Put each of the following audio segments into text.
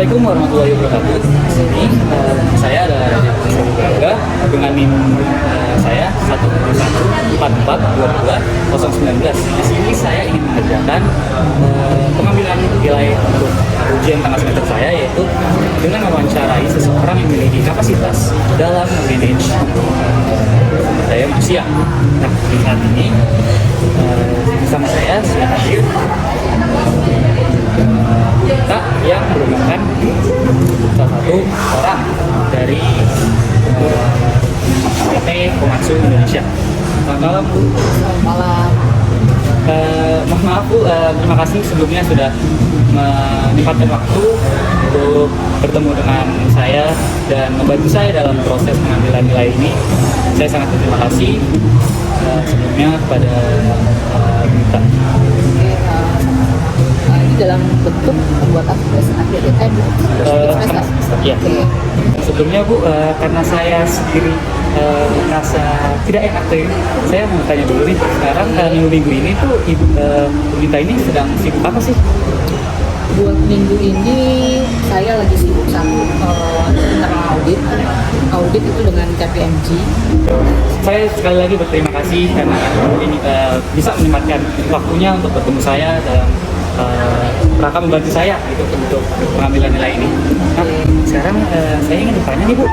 Assalamualaikum warahmatullahi wabarakatuh. Di sini saya adalah Yoga dengan NIM saya 1414422 Di sini saya ingin mengerjakan pengambilan nilai untuk ujian tengah semester saya, yaitu dengan mewawancarai seseorang yang memiliki kapasitas dalam memanage daya manusia. Nah, di saat ini bersama saya sudah hadir kita yang merupakan salah satu orang dari PT Komatsu Indonesia. Selamat malam, Bu. Selamat malam. Mohon maaf, Bu, terima kasih sebelumnya sudah menyempatkan waktu untuk bertemu dengan saya dan membantu saya dalam proses pengambilan nilai ini. Saya sangat berterima kasih sebelumnya kepada Bunita. Ini dalam bentuk pembuatan tugas akhir Iya. Sebelumnya, Bu, karena saya sendiri merasa tidak enak tuh, saya mau tanya dulu nih. Sekarang minggu ini tuh Ibu Bunita ini sedang sibuk apa sih? Buat minggu ini saya lagi sibuk satu internal audit itu dengan KPMG. Saya sekali lagi berterima kasih karena ini bisa menyempatkan waktunya untuk bertemu saya dalam rangka membantu saya gitu untuk pengambilan nilai ini. Nah, sekarang saya ingin bertanya nih, Bu,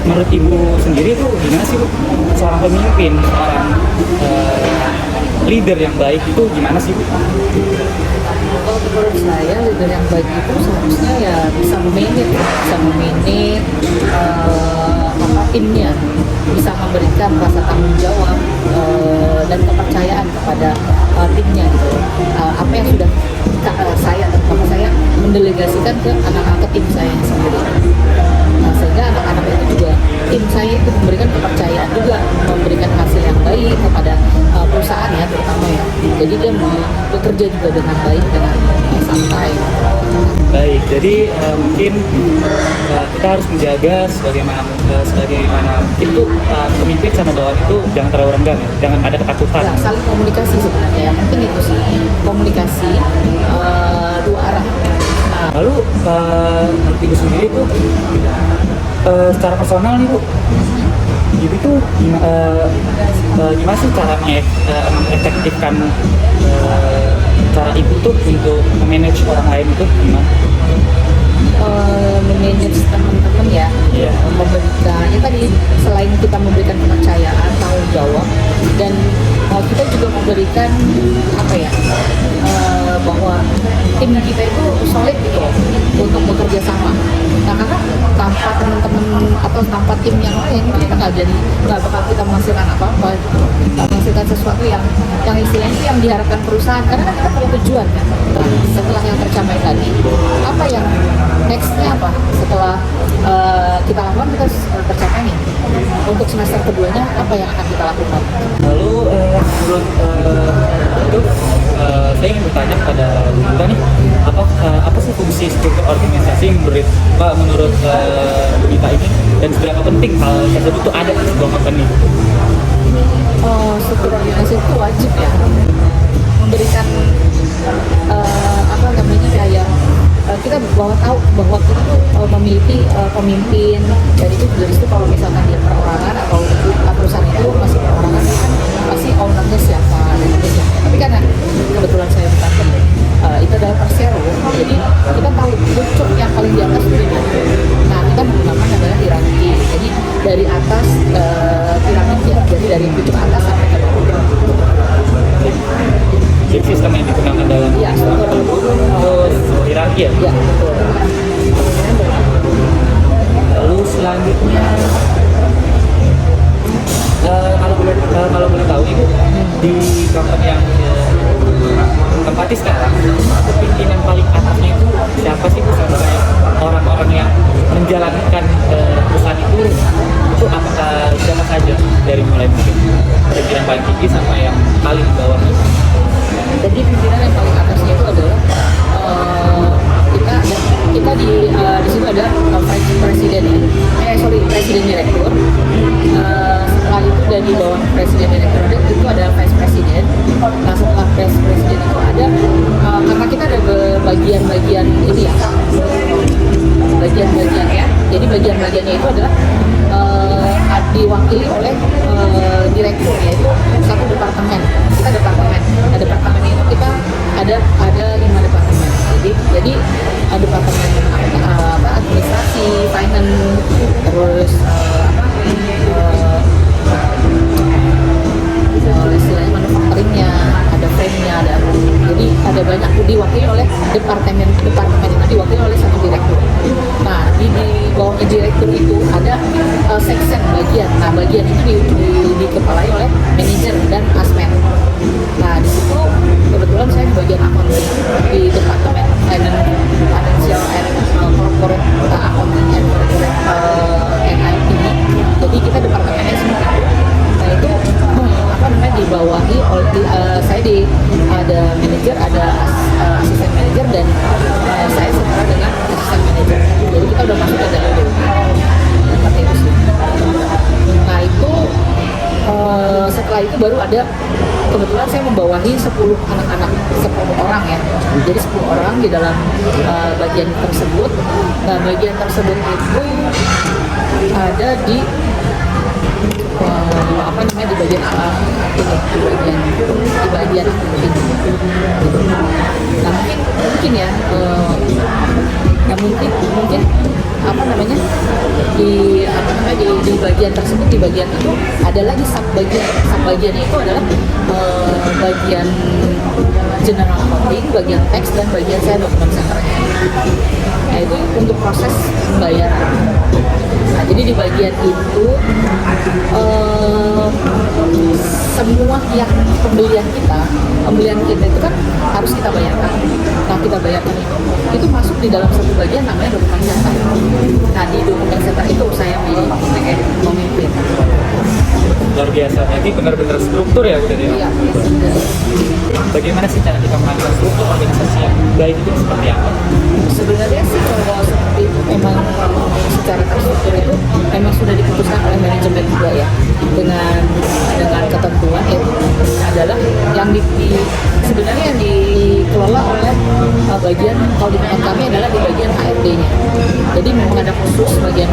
menurut Ibu sendiri tuh gimana sih, Bu, seorang pemimpin, seorang leader yang baik itu gimana sih, Bu? Kalau menurut saya leader yang baik itu seharusnya ya bisa memanage timnya, bisa memberikan rasa tanggung jawab dan kepercayaan kepada timnya gitu. Apa yang sudah saya mendelegasikan ke anak-anak tim saya sendiri. Nah, sehingga anak-anak itu juga tim saya itu memberikan kepercayaan juga, memberikan hasil yang baik kepada perusahaan ya terutama ya. Jadi dia bekerja juga dengan baik, dengan santai. Baik, jadi mungkin kita harus menjaga sebagaimana itu pemimpin sama bawahan itu jangan terlalu renggang ya, jangan ada ketakutan. Ya, saling komunikasi sebenarnya ya, mungkin itu sih komunikasi dua arah. Nah, lalu Ibu sendiri tuh secara personal nih, Bu, Ibu tuh gimana sih cara mengefektifkan cara Ibu tuh untuk memanage orang lain itu gimana? Memanage teman-teman ya, memberikan ya tadi, selain kita memberikan kepercayaan, tanggung jawab, dan kita juga memberikan apa ya, bahwa tim kita itu solid gitu untuk bekerja sama. Nah, karena tanpa teman-teman atau tanpa tim yang lain kita nggak bakal kita menghasilkan apa-apa, menghasilkan sesuatu yang istilahnya itu yang diharapkan perusahaan, karena kan kita punya tujuan kan. Nah, setelah yang tercapai tadi, apa yang nextnya apa setelah kita lakukan, kita tercapai nih untuk semester keduanya apa yang akan kita lakukan. Lalu menurut itu saya ingin bertanya kepada Bu Bunita nih, apa sih fungsi struktur organisasi menurut Bu Bunita ini, dan seberapa penting hal tersebut itu ada di sebuah company? Struktur organisasi itu wajib ya, memberikan apa namanya, kayak kita tahu bahwa kita tuh memiliki pemimpin, dan itu dari situ kalau misalkan dia perorangan atau perusahaan itu masih perorangan, kan pasti ownernya siapa dan sebagainya. Tapi karena kebetulan saya bukan itu adalah persero, jadi kita tahu pucuk yang paling di atas itu di mana. Nah, kita menggunakan adalah hierarki, jadi dari atas piramid ya, jadi dari pucuk atas sampai ke bawah. Jadi sistem yang digunakan dalam hierarki ya? Iya, betul. Lalu selanjutnya kalau boleh tahu, Ibu, di company yang tempati sekarang, pimpinan paling atasnya itu siapa sih, Bu? Sebenarnya orang-orang yang menjalankan perusahaan itu apakah siapa saja, dari mulai mungkin pimpinan paling tinggi sama yang paling bawah? Jadi pimpinan yang paling atasnya itu adalah kita di situ ada presiden direktur. Setelah itu dan di bawah presiden direktur itu ada vice president. Nah, setelah vice president itu ada diwakili oleh direktur, yaitu satu departemen. Kita departemen. Nah, departemen itu kita ada 5 departemen. Jadi departemen administrasi, finance, terus istilahnya manufacturingnya, ada frame-nya, jadi ada banyak diwakili oleh departemen itu diwakili oleh satu direktur. Nah di bawahnya direktur itu ada section bagian. Nah bagian itu dikepalai oleh manajer dan asmen. Nah di situ kebetulan saya di bagian accounting di departemen financial and corporate accounting and NIT. Jadi kita departemennya semua. Nah itu dibawahi oleh saya ada manajer, ada asisten manajer, dan saya setara dengan asisten manajer. Jadi kita udah masuk ke dalam seperti itu sih. Nah itu setelah itu baru ada, kebetulan saya membawahi 10 anak-anak, 10 orang ya. Jadi 10 orang di dalam bagian tersebut. Nah bagian tersebut itu ada di di bagian di bagian ini. Nah mungkin ya mungkin di bagian tersebut, di bagian itu ada lagi sub bagiannya itu adalah bagian general accounting, bagian tax, dan bagian saya document centernya. Nah itu untuk proses pembayaran. Nah, jadi di bagian itu semua yang pembelian kita itu kan harus kita bayarkan. Nah kita bayarkan itu masuk di dalam satu bagian namanya dokumen center. Nah di dokumen center itu saya memimpin. Luar biasa, berarti benar-benar struktur ya udah ya. Iya. Bagaimana sih cara kita mengatur struktur organisasi yang baik itu seperti apa? Sebenarnya sih kalau seperti itu memang secara terstruktur itu memang sudah diputuskan oleh manajemen juga ya, dengan ketentuan itu adalah yang sebenarnya yang dikelola oleh bagian, kalau di tempat kami adalah di bagian HRD-nya. Jadi memang ada khusus bagian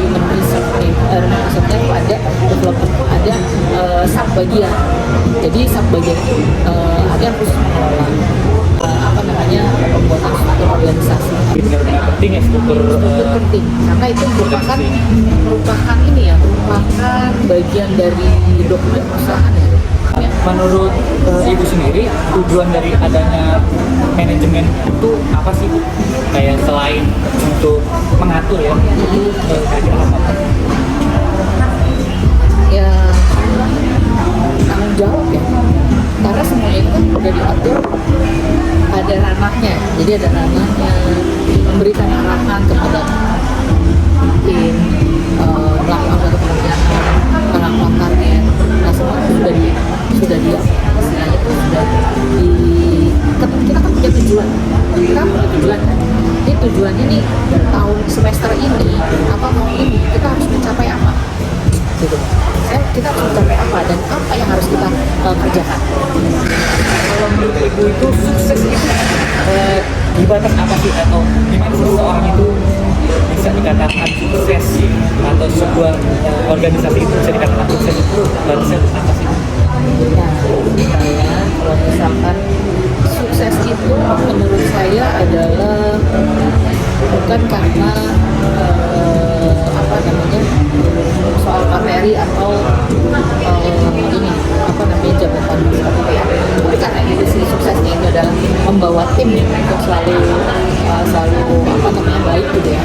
human resource-nya itu ada, development itu ada sub bagian. Jadi sub bagian itu ada yang khusus mengelola pembuatan struktur organisasi. Benar-benar penting ya struktur penting karena itu merupakan bagian dari dokumen perusahaan ya. Menurut Ibu sendiri, tujuan dari adanya manajemen itu apa sih, Bu? Kayak selain untuk mengatur ya, itu kira-kira apa? Ya tanggung jawab ya, karena semuanya itu kan udah diatur, ada ranahnya. Jadi ada ranahnya, memberikan arahan kepada tim, melakukan suatu pekerjaan, melakukan target. Nah semua itu sudah istilahnya itu sudah kita kan punya tujuan. Kita punya tujuan kan. Ini tujuannya nih tahun semester ini atau tahun ini kita harus mencapai apa? Gitu. Kita harus mencapai apa dan apa yang harus kita kerjakan. Kalau menurut Ibu itu sukses itu di batas apa sih, atau gimana seseorang itu bisa dikatakan sukses atau sebuah organisasi itu bisa dikatakan sukses itu batasnya apa sih? Nah, kalau misalkan sukses itu menurut saya adalah bukan karena soal materi atau jabatan seperti itu ya. Tapi karena itu sih suksesnya itu adalah membawa tim untuk selalu baik gitu ya.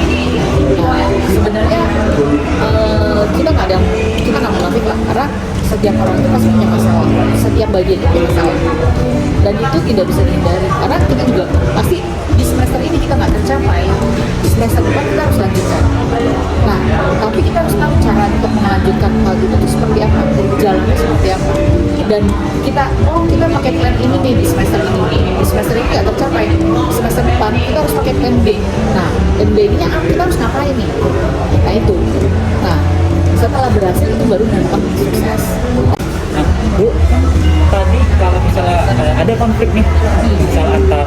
Nah sebenarnya kita nggak munafik lah, karena setiap orang itu pasti punya masalah, setiap bagian itu punya masalah, dan itu tidak bisa dihindari karena kita juga pasti di semester ini kita nggak tercapai, di semester depan kita harus lanjutkan. Nah tapi kita harus tahu cara untuk melanjutkan hal itu seperti apa, jalannya seperti apa, dan kita pakai plan ini nih di semester ini nggak tercapai, semester depan kita harus pakai plan B. Nah plan B nya kita harus ngapain nih? Nah itu, setelah berhasil itu baru nampak sukses. Nah, Bu, tadi kalau misalnya ada konflik nih, misal antar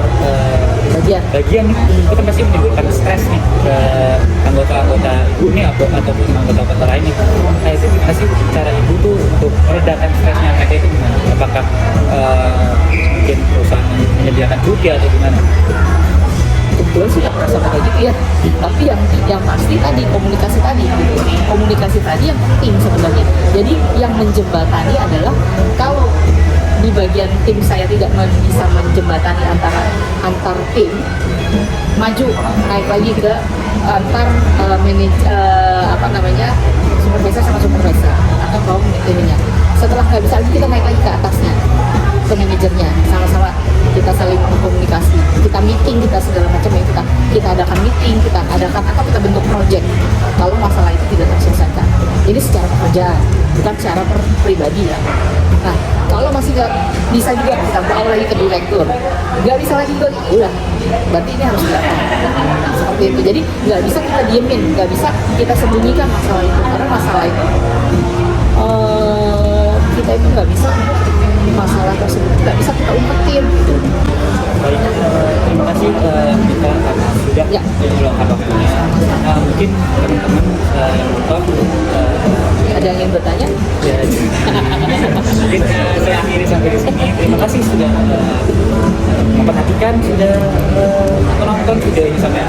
bagian nih, itu kan pasti menimbulkan stres nih ke anggota-anggota ibu nih ataupun anggota-anggota lain nih. Nah itu gimana sih cara ibu tuh untuk meredakan stresnya mereka itu gimana? Apakah mungkin perusahaan menyediakan cuti atau gimana? Kebetulan sih nggak merasa kayak gitu ya, tapi yang pasti tadi komunikasi tadi gitu. Komunikasi tadi yang penting sebenarnya. Jadi yang menjembatani adalah kalau di bagian tim saya tidak bisa menjembatani antar tim, maju naik lagi ke antar supervisor sama supervisor atau kaum ininya. Setelah nggak bisa lagi, kita naik lagi ke atasnya, ke manajernya, sama-sama kita saling komunikasi, kita meeting, kita segala macam ya, kita adakan meeting, kita adakan atau kita bentuk project kalau masalah itu tidak terselesaikan. Ini secara pekerjaan, bukan secara pribadi ya. Nah, kalau masih nggak bisa juga, kita bawa lagi ke direktur, nggak bisa lagi juga, udah, berarti ini harus dilakukan. Nah, seperti itu. Jadi nggak bisa kita diemin, nggak bisa kita sembunyikan masalah itu, karena masalah itu kita itu nggak bisa, masalah tersebut nggak bisa kita umpetin gitu. Baik, terima kasih kita karena sudah meluangkan waktunya. Mungkin teman-teman yang nonton Ada yang ingin bertanya? ya, mungkin saya akhiri sampai di sini. Terima kasih sudah memperhatikan, sudah menonton, sudah ini sampai